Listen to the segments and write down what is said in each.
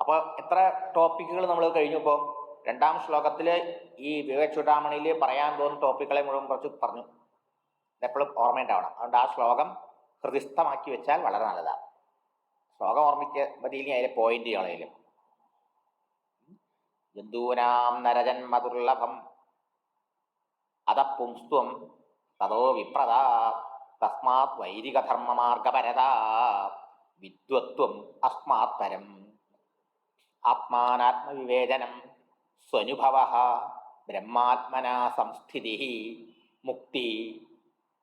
അപ്പോൾ എത്ര ടോപ്പിക്കുകൾ നമ്മൾ കഴിഞ്ഞു. ഇപ്പോൾ രണ്ടാം ശ്ലോകത്തിൽ ഈ വിവേക ചൂടാമണിയിൽ പറയാൻ പോകുന്ന ടോപ്പിക്കുകളെ മുഴുവൻ കുറച്ച് പറഞ്ഞു. എപ്പോഴും ഓർമ്മയുണ്ടാവണം. അതുകൊണ്ട് ആ ശ്ലോകം ഹൃദിസ്ഥമാക്കി വെച്ചാൽ വളരെ നല്ലതാണ്. ശ്ലോകം ഓർമ്മിക്ക് മതിയിൽ അതിലെ പോയിന്റ് കളയിലും. ജന്തൂനാം നരജന്മദുർലഭം അതപുംസ്ത്വം തതോ വിപ്രത തസ്മാത് വൈദികധർമ്മമാർഗപരത വിദ്വത്വം അസ്മാത് പരം ആത്മാനാത്മവിവേചനം സ്വനുഭവ ബ്രഹ്മാത്മനാ സംസ്ഥിതി മുക്തി.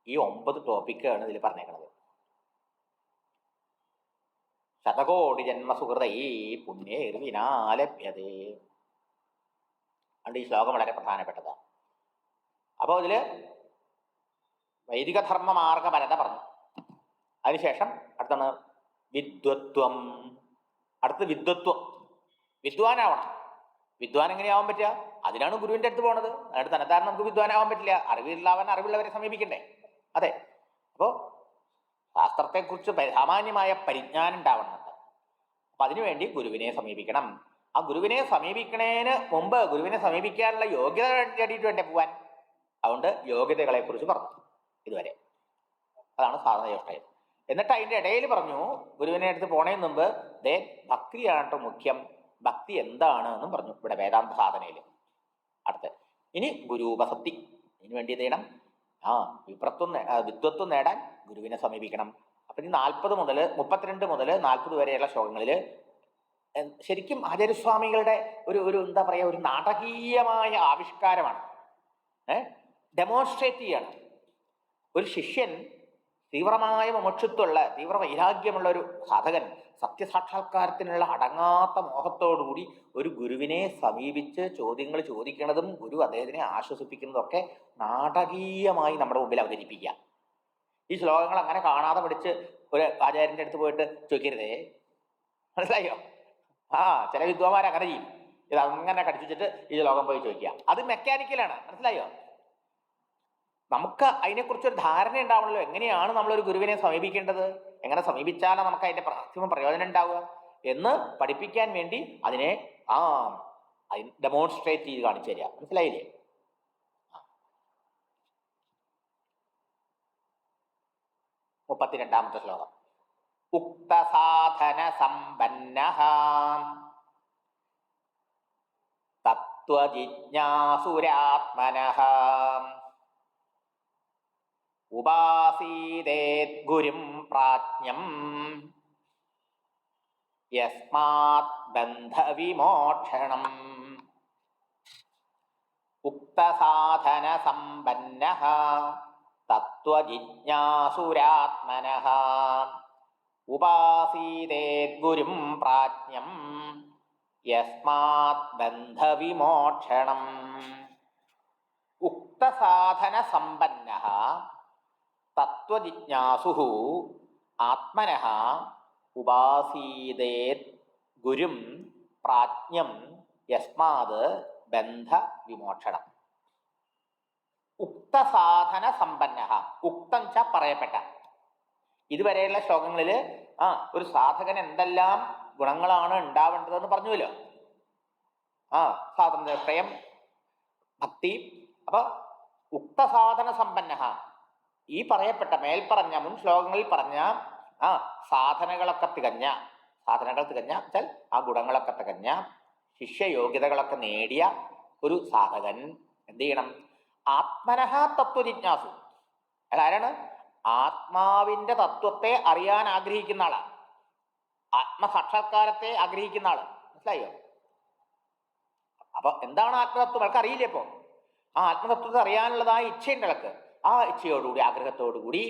ഈ 9 ടോപ്പിക്കാണ് ഇതിൽ പറഞ്ഞേക്കുന്നത്. ശതകോടി ജന്മസുഹൃതൈ പുണ്യേർവിനാലഭ്യതേ. അതുകൊണ്ട് ഈ ശ്ലോകം വളരെ പ്രധാനപ്പെട്ടതാണ്. അപ്പോൾ ഇതിൽ വൈദികധർമ്മ മാർഗപരത പറഞ്ഞു. അതിനുശേഷം അടുത്താണ് വിദ്വത്വം. അടുത്ത് വിദ്വത്വം. വിദ്വാനാവണം. വിദ്വാൻ എങ്ങനെയാവാൻ പറ്റുക? അതിനാണ് ഗുരുവിൻ്റെ അടുത്ത് പോണത്. അതിനടുത്ത് തന്നെത്താരം നമുക്ക് വിദ്വാനാവാൻ പറ്റില്ല. അറിവില്ലാവൻ അറിവുള്ളവരെ സമീപിക്കണ്ടേ? അതെ. അപ്പോൾ ശാസ്ത്രത്തെക്കുറിച്ച് സാമാന്യമായ പരിജ്ഞാനം ഉണ്ടാവണമെന്നുണ്ട്. അപ്പം അതിനുവേണ്ടി ഗുരുവിനെ സമീപിക്കണം. ആ ഗുരുവിനെ സമീപിക്കണേന് മുമ്പ് ഗുരുവിനെ സമീപിക്കാനുള്ള യോഗ്യത നേടിയിട്ട് വേണ്ടേ പോവാൻ? അതുകൊണ്ട് യോഗ്യതകളെ കുറിച്ച് പറഞ്ഞു ഇതുവരെ. അതാണ് സാധനയോഷ്ടയം. എന്നിട്ട് അതിൻ്റെ ഇടയിൽ പറഞ്ഞു ഗുരുവിനെ അടുത്ത് പോണേന് മുമ്പ് ഭക്തിയാണ് മുഖ്യം. ഭക്തി എന്താണ് എന്നും പറഞ്ഞു ഇവിടെ വേദാന്ത സാധനയിൽ. അടുത്ത് ഇനി ഗുരുപസക്തി. ഇതിനു വേണ്ടി എന്ത് ചെയ്യണം? വിദ്വത്വം നേടാൻ ഗുരുവിനെ സമീപിക്കണം. അപ്പം ഈ 40 മുതൽ 32 മുതൽ 40 വരെയുള്ള ശ്ലോകങ്ങളിൽ ശരിക്കും ആചാര്യസ്വാമികളുടെ ഒരു എന്താ പറയുക, ഒരു നാടകീയമായ ആവിഷ്കാരമാണ്. ഡെമോൺസ്ട്രേറ്റ് ചെയ്യാണ്. ഒരു ശിഷ്യൻ തീവ്രമായ മുമുക്ഷുത്വമുള്ള തീവ്ര വൈരാഗ്യമുള്ള ഒരു സാധകൻ സത്യസാക്ഷാത്കാരത്തിനുള്ള അടങ്ങാത്ത മോഹത്തോടുകൂടി ഒരു ഗുരുവിനെ സമീപിച്ച് ചോദ്യങ്ങൾ ചോദിക്കുന്നതും ഗുരു അദ്ദേഹത്തിനെ ആശ്വസിപ്പിക്കുന്നതും ഒക്കെ നാടകീയമായി നമ്മുടെ മുമ്പിൽ അവതരിപ്പിക്കുക. ഈ ശ്ലോകങ്ങൾ അങ്ങനെ കാണാതെ പഠിച്ച് ഒരു ആചാര്യൻ്റെ അടുത്ത് പോയിട്ട് ചോദിക്കരുതേ. മനസ്സിലായോ? ചില വിദ്വാന്മാർ അങ്ങനെ ചെയ്യും. ഇത് അങ്ങനെ കടിച്ചു വെച്ചിട്ട് ഈ ശ്ലോകം പോയി ചോദിക്കുക. അത് മെക്കാനിക്കലാണ്. മനസ്സിലായോ? നമുക്ക് അതിനെക്കുറിച്ചൊരു ധാരണ ഉണ്ടാവണമല്ലോ. എങ്ങനെയാണ് നമ്മളൊരു ഗുരുവിനെ സമീപിക്കേണ്ടത്, എങ്ങനെ സമീപിച്ചാലാണ് നമുക്ക് അതിൻ്റെ മാക്സിമം പ്രയോജനം ഉണ്ടാവുക എന്ന് പഠിപ്പിക്കാൻ വേണ്ടി അതിനെ ഡെമോൺസ്ട്രേറ്റ് ചെയ്ത് കാണിച്ചു തരിക. മനസ്സിലായില്ലേ? 32ാമത്തെ ശ്ലോകം. ഉക്തസാധന സമ്പന്നഃ തത്വജിജ്ഞാസുരാത്മനഃ ഉപാസീതേത് ഗുരും പ്രാജ്ഞം യസ്മാത് ബന്ധവിമോക്ഷണം. ഉക്തസാധന സമ്പന്നഃ തത്വജിജ്ഞാസുരാത്മനഃ ഉപാസീതേത് ഗുരും പ്രാജ്ഞം യസ്മാത് ബന്ധവിമോക്ഷണം. ഉക്തസാധന സമ്പന്നഃ തത്വജിജ്ഞാസുഃ ആത്മനഃ ഉപാസീതേത് ഗുരും പ്രാജ്ഞം യസ്മാത് ബന്ധവിമോക്ഷണം. ഉക്തസാധന സമ്പന്നഃ. ഉക്തം ച പറയപ്പെട്ട. ഇതുവരെയുള്ള ശ്ലോകങ്ങളിൽ ഒരു സാധകൻ എന്തെല്ലാം ഗുണങ്ങളാണ് ഉണ്ടാവേണ്ടതെന്ന് പറഞ്ഞുവല്ലോ. സ്വാതന്ത്ര്യ, പ്രയം, ഭക്തി. അപ്പൊ ഉക്തസാധന സമ്പന്നഃ, ഈ പറയപ്പെട്ട മേൽപ്പറഞ്ഞ മുൻ ശ്ലോകങ്ങളിൽ പറഞ്ഞ സാധനകളൊക്കെ തികഞ്ഞ, സാധനകൾ തികഞ്ഞ വെച്ചാൽ ആ ഗുണങ്ങളൊക്കെ തികഞ്ഞ, ശിഷ്യയോഗ്യതകളൊക്കെ നേടിയ ഒരു സാധകൻ എന്ത് ചെയ്യണം? ആത്മനഃ തത്വജിജ്ഞാസു. അതാരാണ്? ആത്മാവിന്റെ തത്വത്തെ അറിയാൻ ആഗ്രഹിക്കുന്ന ആളാണ്. ആത്മസാക്ഷാത്കാരത്തെ ആഗ്രഹിക്കുന്ന ആള്. മനസ്സിലായോ? അപ്പൊ എന്താണ് ആത്മതത്വം? അവൾക്ക് അറിയില്ലേ? ഇപ്പോ ആ ആത്മതത്വത്തെ അറിയാനുള്ളതായ ഇച്ഛയുണ്ട് അവൾക്ക്. ആ ഇച്ഛയോടുകൂടി, ആഗ്രഹത്തോടുകൂടി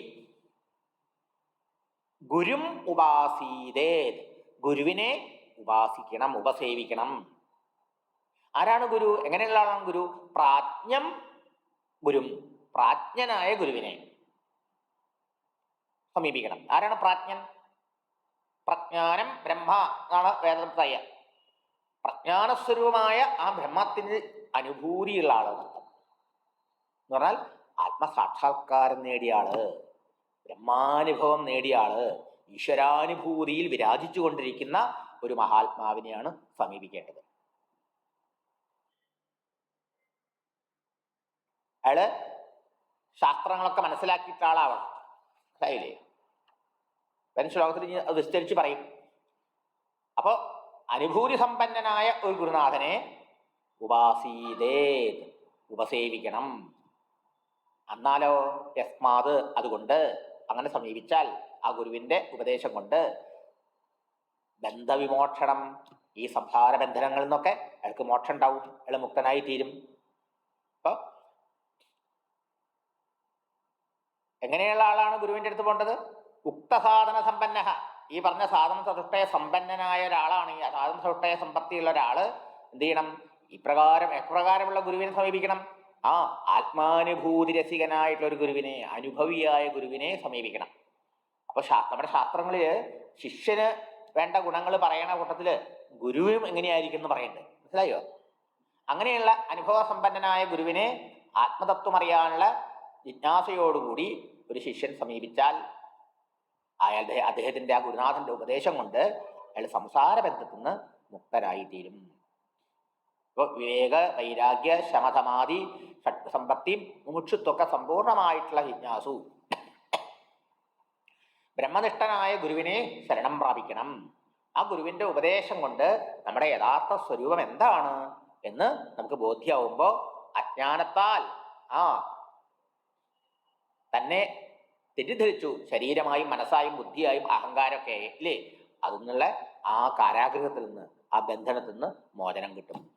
ഗുരും ഉപാസീതേത്, ഗുരുവിനെ ഉപാസിക്കണം, ഉപസേവിക്കണം. ആരാണ് ഗുരു? എങ്ങനെയുള്ള ആളാണ് ഗുരു? പ്രാജ്ഞം ഗുരും, പ്രാജ്ഞനായ ഗുരുവിനെ സമീപിക്കണം. ആരാണ് പ്രാജ്ഞൻ? പ്രജ്ഞാനം ബ്രഹ്മ എന്നാണ് വേദം പറയുക. പ്രജ്ഞാനസ്വരൂപമായ ആ ബ്രഹ്മത്തിന് അനുഭൂതിയുള്ള ആളാണ് എന്ന് പറഞ്ഞാൽ ആത്മസാക്ഷാത്കാരം നേടിയ ആള്, ബ്രഹ്മാനുഭവം നേടിയ ആള്, ഈശ്വരാനുഭൂതിയിൽ വിരാജിച്ചു കൊണ്ടിരിക്കുന്ന ഒരു മഹാത്മാവിനെയാണ് സമീപിക്കേണ്ടത്. അയാള് ശാസ്ത്രങ്ങളൊക്കെ മനസ്സിലാക്കിയിട്ട ആളാവണം. മനസ്സിലായില്ലേ? വരും ശ്ലോകത്തിൽ അത് വിസ്തരിച്ച് പറയും. അപ്പോ അനുഭൂതി സമ്പന്നനായ ഒരു ഗുരുനാഥനെ ഉപാസീതേത്, ഉപസേവിക്കണം. എന്നാലോ യസ്മാത്, അതുകൊണ്ട് അങ്ങനെ സമീപിച്ചാൽ ആ ഗുരുവിന്റെ ഉപദേശം കൊണ്ട് ബന്ധവിമോക്ഷണം, ഈ സംസാര ബന്ധനങ്ങളിൽ നിന്നൊക്കെ അയാൾക്ക് മോക്ഷം ഉണ്ടാവും, അയാൾ മുക്തനായി തീരും. അപ്പൊ എങ്ങനെയുള്ള ആളാണ് ഗുരുവിന്റെ അടുത്ത് പോകേണ്ടത്? ഉക്തസാധന സമ്പന്ന, ഈ പറഞ്ഞ സാധന ചതുഷ്ടയ സമ്പന്നനായ ഒരാളാണ്. ഈ സാധന ചതുഷ്ടയ സമ്പത്തിയുള്ള ഒരാള് എന്ത് ചെയ്യണം? എപ്രകാരമുള്ള ഗുരുവിനെ സമീപിക്കണം? ആ ആത്മാനുഭൂതി രസികനായിട്ടുള്ള ഒരു ഗുരുവിനെ, അനുഭവിയായ ഗുരുവിനെ സമീപിക്കണം. അപ്പൊ നമ്മുടെ ശാസ്ത്രങ്ങളില് ശിഷ്യന് വേണ്ട ഗുണങ്ങൾ പറയണ കൂട്ടത്തില് ഗുരുവും എങ്ങനെയായിരിക്കും എന്ന് പറയുന്നുണ്ട്. മനസ്സിലായോ? അങ്ങനെയുള്ള അനുഭവ സമ്പന്നനായ ഗുരുവിനെ ആത്മതത്വം അറിയാനുള്ള ജിജ്ഞാസയോടുകൂടി ഒരു ശിഷ്യൻ സമീപിച്ചാൽ അദ്ദേഹത്തിന്റെ ആ ഗുരുനാഥന്റെ ഉപദേശം കൊണ്ട് അയാൾ സംസാര ബന്ധത്തിൽ നിന്ന് മുക്തരായിത്തീരും. അപ്പോൾ വിവേക, വൈരാഗ്യ, ശമസമാധി, സമ്പത്തി, മുമുക്ഷുത്വമൊക്കെ സമ്പൂർണമായിട്ടുള്ള ജിജ്ഞാസു ബ്രഹ്മനിഷ്ഠനായ ഗുരുവിനെ ശരണം പ്രാപിക്കണം. ആ ഗുരുവിന്റെ ഉപദേശം കൊണ്ട് നമ്മുടെ യഥാർത്ഥ സ്വരൂപം എന്താണ് എന്ന് നമുക്ക് ബോധ്യമാവുമ്പോൾ അജ്ഞാനത്താൽ തന്നെ തെറ്റിദ്ധരിച്ചു, ശരീരമായും മനസ്സായും ബുദ്ധിയായും അഹങ്കാരമൊക്കെ ഇല്ലേ, അതിൽ നിന്നുള്ള ആ കാരാഗ്രഹത്തിൽ നിന്ന്, ആ ബന്ധനത്തിൽ നിന്ന് മോചനം കിട്ടും.